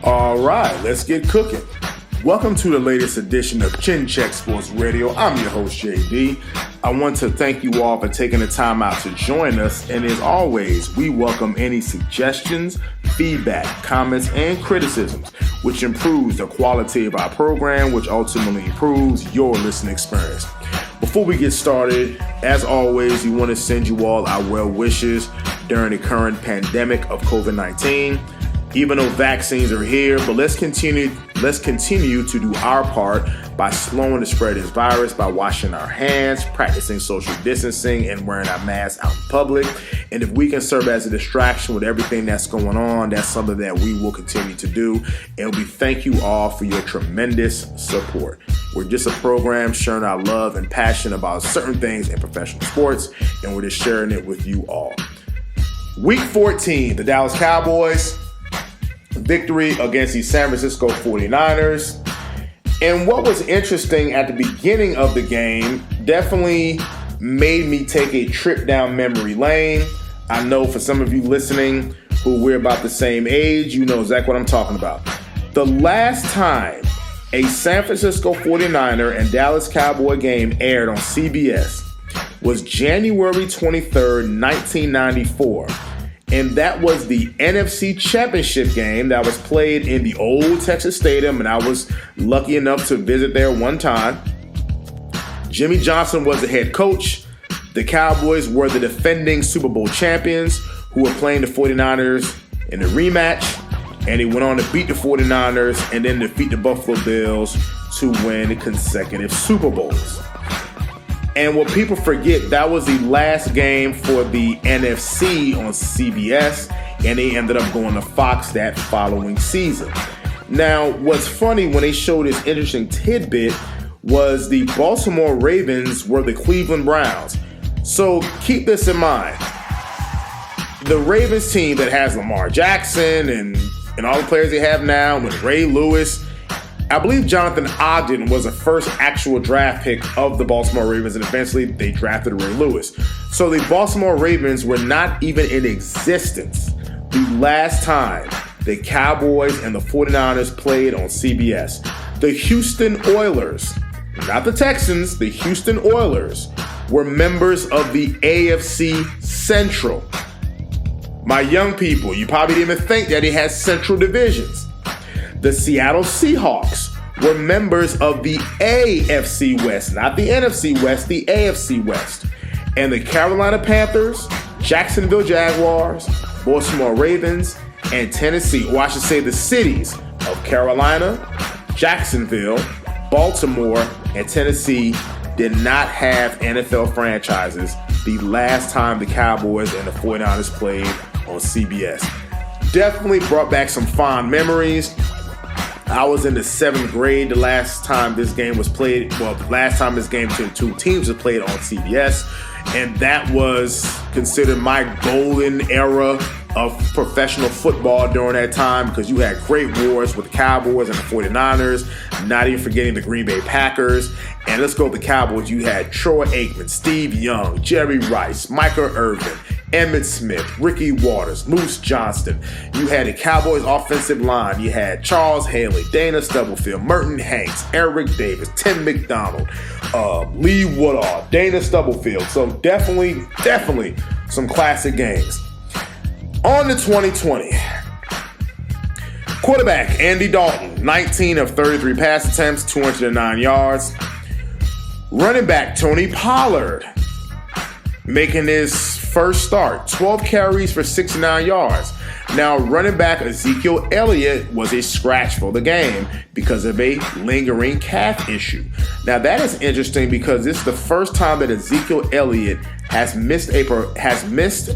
All right, let's get cooking. Welcome to the latest edition of Chin Check Sports Radio. I'm your host, JD. I want to thank you all for taking the time out to join us. And as always, we welcome any suggestions, feedback, comments, and criticisms, which improves the quality of our program, which ultimately improves your listening experience. Before we get started, as always, we want to send you all our well wishes during the current pandemic of COVID-19. Even though vaccines are here, but let's continue to do our part by slowing the spread of this virus by washing our hands, practicing social distancing, and wearing our masks out in public. And if we can serve as a distraction with everything that's going on, that's something that we will continue to do. And we thank you all for your tremendous support. We're just a program sharing our love and passion about certain things in professional sports, and we're just sharing it with you all. Week 14, the Dallas Cowboys victory against the San Francisco 49ers. And what was interesting at the beginning of the game definitely made me take a trip down memory lane. I know for some of you listening who we're about the same age, you know exactly what I'm talking about. The last time a San Francisco 49er and Dallas Cowboy game aired on CBS was January 23rd, 1994. And that was the NFC Championship game that was played in the old Texas Stadium, and I was lucky enough to visit there one time. Jimmy Johnson was the head coach. The Cowboys were the defending Super Bowl champions who were playing the 49ers in the rematch, and he went on to beat the 49ers and then defeat the Buffalo Bills to win consecutive Super Bowls. And what people forget, that was the last game for the NFC on CBS, and they ended up going to Fox that following season. Now, what's funny when they showed this interesting tidbit was the Baltimore Ravens were the Cleveland Browns. So keep this in mind. The Ravens team that has Lamar Jackson and all the players they have now, with Ray Lewis, I believe Jonathan Ogden was the first actual draft pick of the Baltimore Ravens, and eventually they drafted Ray Lewis. So the Baltimore Ravens were not even in existence the last time the Cowboys and the 49ers played on CBS. The Houston Oilers, not the Texans, the Houston Oilers were members of the AFC Central. My young people, you probably didn't even think that it has central divisions. The Seattle Seahawks were members of the AFC West, not the NFC West, the AFC West. And the Carolina Panthers, Jacksonville Jaguars, Baltimore Ravens, and Tennessee, or I should say the cities of Carolina, Jacksonville, Baltimore, and Tennessee did not have NFL franchises the last time the Cowboys and the 49ers played on CBS. Definitely brought back some fond memories. I was in the 7th grade the last time this game was played. Well, the last time this game between two teams was played on CBS. And that was considered my golden era of professional football during that time, because you had great wars with the Cowboys and the 49ers, not even forgetting the Green Bay Packers. And let's go with the Cowboys. You had Troy Aikman, Steve Young, Jerry Rice, Michael Irvin, Emmitt Smith, Ricky Waters, Moose Johnston. You had the Cowboys offensive line. You had Charles Haley, Dana Stubblefield, Merton Hanks, Eric Davis, Tim McDonald, Lee Woodall, Dana Stubblefield. So definitely some classic games. On to 2020. Quarterback Andy Dalton, 19 of 33 pass attempts, 209 yards. Running back Tony Pollard, making his first start, 12 carries for 69 yards. Now, running back Ezekiel Elliott was a scratch for the game because of a lingering calf issue. Now, that is interesting because this is the first time that Ezekiel Elliott has missed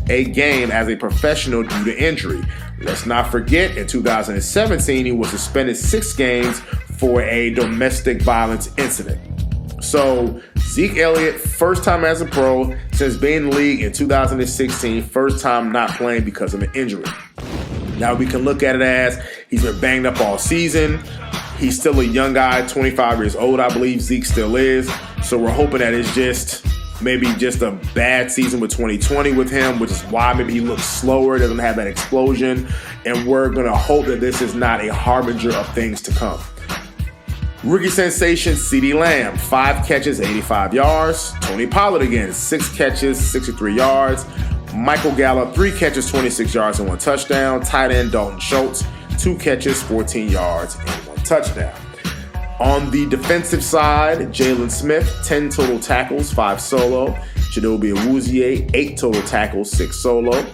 a game as a professional due to injury. Let's not forget, in 2017, he was suspended 6 games for a domestic violence incident. So, Zeke Elliott, first time as a pro since being in the league in 2016, first time not playing because of an injury. Now we can look at it as he's been banged up all season. He's still a young guy, 25 years old, I believe Zeke still is. So we're hoping that it's just maybe just a bad season with 2020 with him, which is why maybe he looks slower, doesn't have that explosion, and we're going to hope that this is not a harbinger of things to come. Rookie sensation CeeDee Lamb, 5 catches, 85 yards. Tony Pollard again, 6 catches, 63 yards. Michael Gallup, 3 catches, 26 yards and 1 touchdown. Tight end Dalton Schultz, 2 catches, 14 yards and 1 touchdown. On the defensive side, Jalen Smith, 10 total tackles, 5 solo. Chidobe Awuzie, 8 total tackles, 6 solo.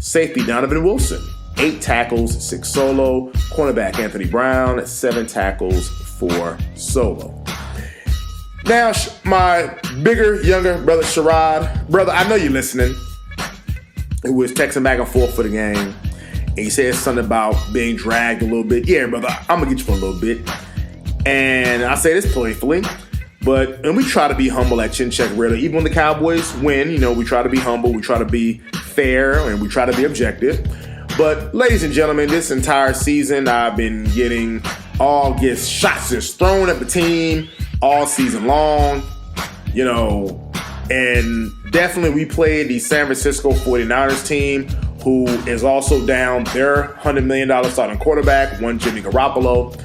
Safety Donovan Wilson, 8 tackles, 6 solo. Cornerback Anthony Brown, 7 tackles, 4 solo. Now, my bigger, younger brother Sherrod, brother, I know you're listening. It was texting back and forth for the game. And he said something about being dragged a little bit. Yeah, brother, I'm going to get you for a little bit. And I say this playfully, and we try to be humble at Chin Check Radio. Even when the Cowboys win, we try to be humble, we try to be fair, and we try to be objective. But ladies and gentlemen, this entire season, I've been getting shots just thrown at the team all season long, and definitely we played the San Francisco 49ers team, who is also down their $100 million starting quarterback, one Jimmy Garoppolo,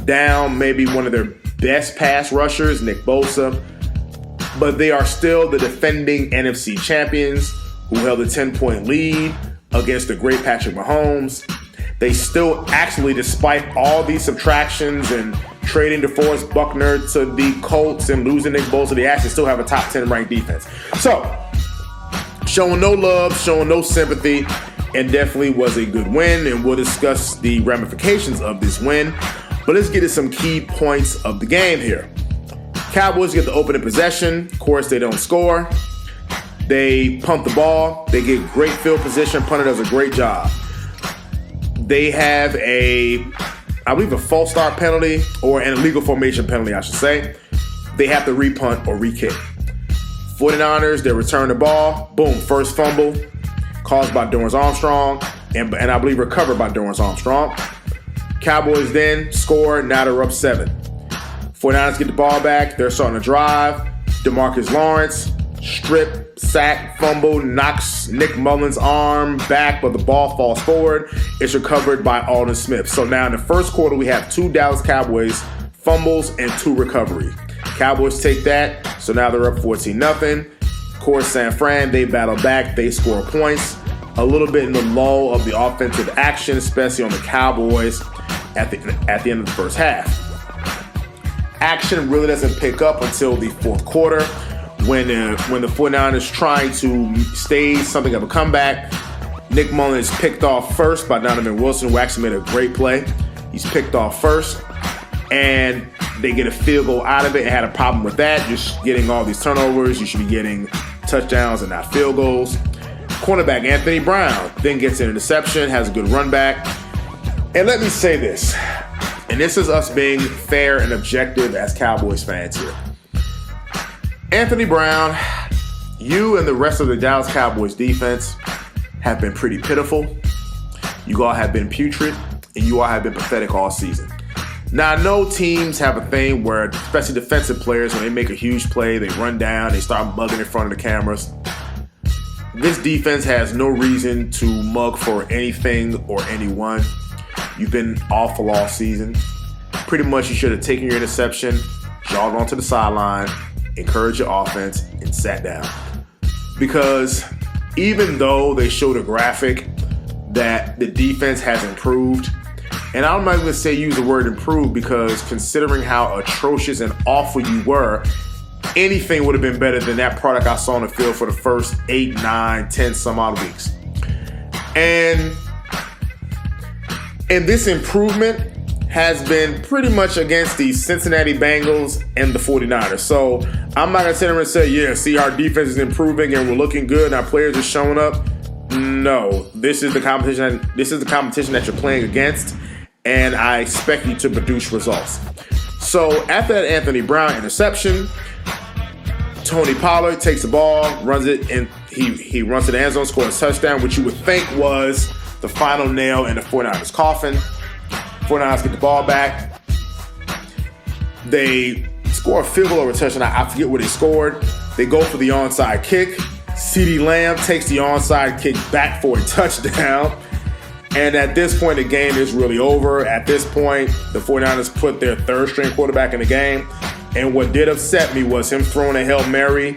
down maybe one of their best pass rushers, Nick Bosa, but they are still the defending NFC champions who held a 10-point lead against the great Patrick Mahomes. They still actually, despite all these subtractions and trading DeForest Buckner to the Colts and losing Nick Bosa, they actually still have a top 10 ranked defense. So, showing no love, showing no sympathy, and definitely was a good win, and we'll discuss the ramifications of this win. But let's get to some key points of the game here. Cowboys get the opening possession. Of course, they don't score. They punt the ball. They get great field position. Punter does a great job. They have I believe a false start penalty or an illegal formation penalty, I should say. They have to repunt or re-kick. 49ers, they return the ball. Boom, first fumble caused by Dorrance Armstrong and I believe recovered by Dorrance Armstrong. Cowboys then score, now they're up 7. 49ers get the ball back, they're starting to drive. DeMarcus Lawrence, strip, sack, fumble, knocks Nick Mullins' arm back, but the ball falls forward. It's recovered by Aldon Smith. So now in the first quarter, we have 2 Dallas Cowboys fumbles and 2 recoveries. Cowboys take that, so now they're up 14-0. Of course, San Fran, they battle back, they score points. A little bit in the lull of the offensive action, especially on the Cowboys at the end of the first half. Action really doesn't pick up until the fourth quarter when the 49ers trying to stage something of a comeback. Nick Mullins is picked off first by Donovan Wilson, who actually made a great play. He's picked off first, and they get a field goal out of it and had a problem with that. Just getting all these turnovers, you should be getting touchdowns and not field goals. Cornerback Anthony Brown then gets an interception, has a good run back. And let me say this, and this is us being fair and objective as Cowboys fans here. Anthony Brown, you and the rest of the Dallas Cowboys defense have been pretty pitiful. You all have been putrid, and you all have been pathetic all season. Now, I know teams have a thing where, especially defensive players, when they make a huge play, they run down, they start mugging in front of the cameras. This defense has no reason to mug for anything or anyone. You've been awful all season. Pretty much you should have taken your interception, jogged onto the sideline, encouraged your offense, and sat down. Because even though they showed a graphic that the defense has improved, and I'm not going to use the word improved because considering how atrocious and awful you were, anything would have been better than that product I saw on the field for the first 8, 9, 10 some odd weeks. And this improvement has been pretty much against the Cincinnati Bengals and the 49ers. So I'm not going to sit there and say, yeah, see, our defense is improving and we're looking good and our players are showing up. No, this is the competition. This is the competition that you're playing against, and I expect you to produce results. So after that Anthony Brown interception, Tony Pollard takes the ball, runs it, and he runs to the end zone, scores a touchdown, which you would think was the final nail in the 49ers coffin. 49ers get the ball back. They score a field goal over touchdown. I forget what they scored. They go for the onside kick. CeeDee Lamb takes the onside kick back for a touchdown. And at this point, the game is really over. At this point, the 49ers put their third-string quarterback in the game. And what did upset me was him throwing a Hail Mary,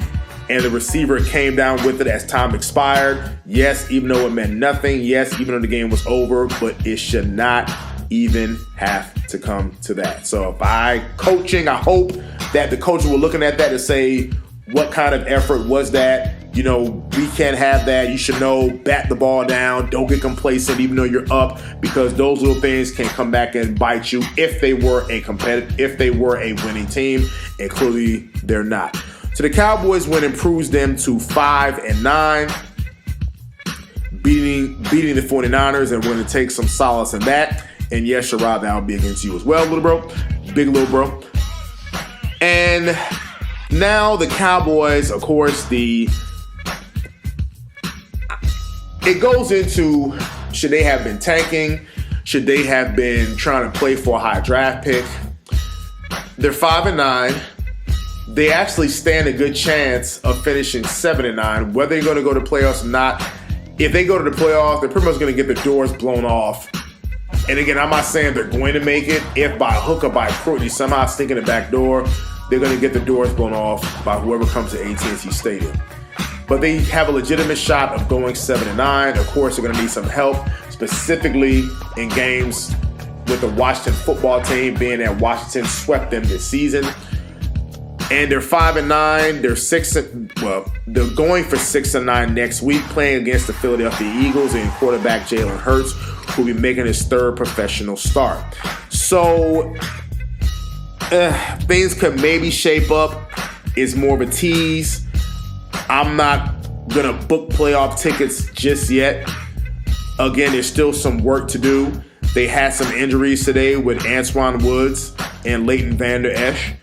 and the receiver came down with it as time expired. Yes, even though it meant nothing. Yes, even though the game was over. But it should not even have to come to that. So if I hope that the coaches were looking at that to say, what kind of effort was that? You know, we can't have that. You should know, bat the ball down. Don't get complacent even though you're up, because those little things can come back and bite you if they were a winning team, and clearly they're not. So the Cowboys win improves them to 5-9, beating the 49ers, and we're going to take some solace in that. And yes, Sherrod, that'll be against you as well, little bro. Big little bro. And now the Cowboys, of course, it goes into, should they have been tanking? Should they have been trying to play for a high draft pick? They're 5-9. They actually stand a good chance of finishing 7-9, whether they're going to go to playoffs or not. If they go to the playoffs, they're pretty much going to get the doors blown off. And again, I'm not saying they're going to make it. If by hook or by crook, they somehow sneak in the back door, they're going to get the doors blown off by whoever comes to AT&T Stadium. But they have a legitimate shot of going 7-9. Of course, they're going to need some help, specifically in games with the Washington football team, being that Washington swept them this season. And they're 5-9. They're going for 6-9 next week, playing against the Philadelphia Eagles and quarterback Jalen Hurts, who will be making his third professional start. So things could maybe shape up. It's more of a tease. I'm not going to book playoff tickets just yet. Again, there's still some work to do. They had some injuries today with Antoine Woods and Leighton Vander Esch.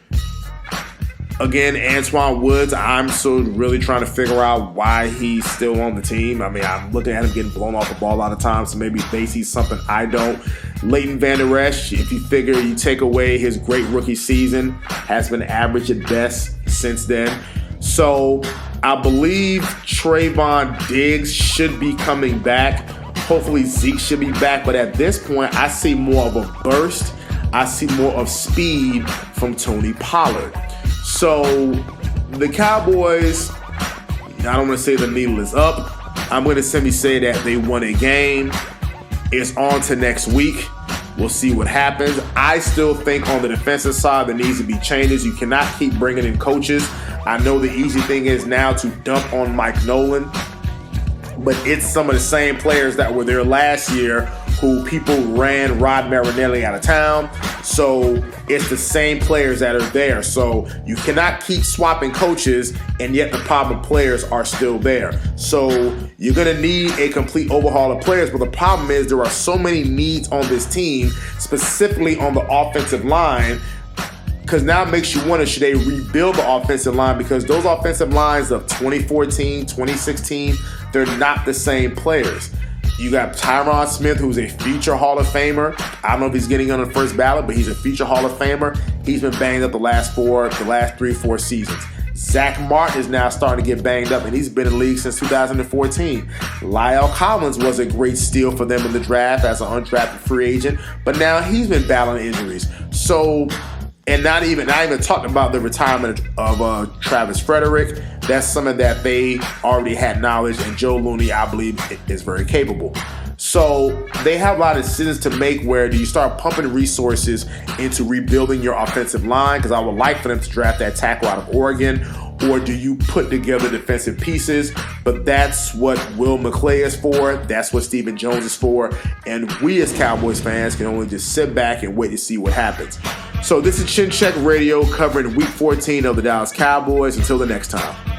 Again, Antoine Woods, I'm still really trying to figure out why he's still on the team. I mean, I'm looking at him getting blown off the ball a lot of times, so maybe they see something I don't. Leighton Vander Esch, if you figure you take away his great rookie season, has been average at best since then. So I believe Trayvon Diggs should be coming back. Hopefully Zeke should be back. But at this point, I see more of a burst. I see more of speed from Tony Pollard. So the Cowboys, I don't want to say the needle is up. I'm going to simply say that they won a game. It's on to next week. We'll see what happens. I still think on the defensive side there needs to be changes. You cannot keep bringing in coaches. I know the easy thing is now to dump on Mike Nolan, but it's some of the same players that were there last year who people ran Rod Marinelli out of town. So it's the same players that are there. So you cannot keep swapping coaches, and yet the problem players are still there. So you're going to need a complete overhaul of players. But the problem is there are so many needs on this team, specifically on the offensive line, because now it makes you wonder, should they rebuild the offensive line? Because those offensive lines of 2014, 2016, they're not the same players. You got Tyron Smith, who's a future Hall of Famer. I don't know if he's getting on the first ballot, but he's a future Hall of Famer. He's been banged up the last 3-4 seasons. Zach Martin is now starting to get banged up, and he's been in the league since 2014. Lyle Collins was a great steal for them in the draft as an undrafted free agent, but now he's been battling injuries. So, and not even talking about the retirement of Travis Frederick. That's something that they already had knowledge, and Joe Looney, I believe, is very capable. So they have a lot of decisions to make. Where do you start pumping resources into rebuilding your offensive line? Because I would like for them to draft that tackle out of Oregon. Or do you put together defensive pieces? But that's what Will McClay is for. That's what Stephen Jones is for. And we as Cowboys fans can only just sit back and wait to see what happens. So this is Chin Check Radio covering Week 14 of the Dallas Cowboys. Until the next time.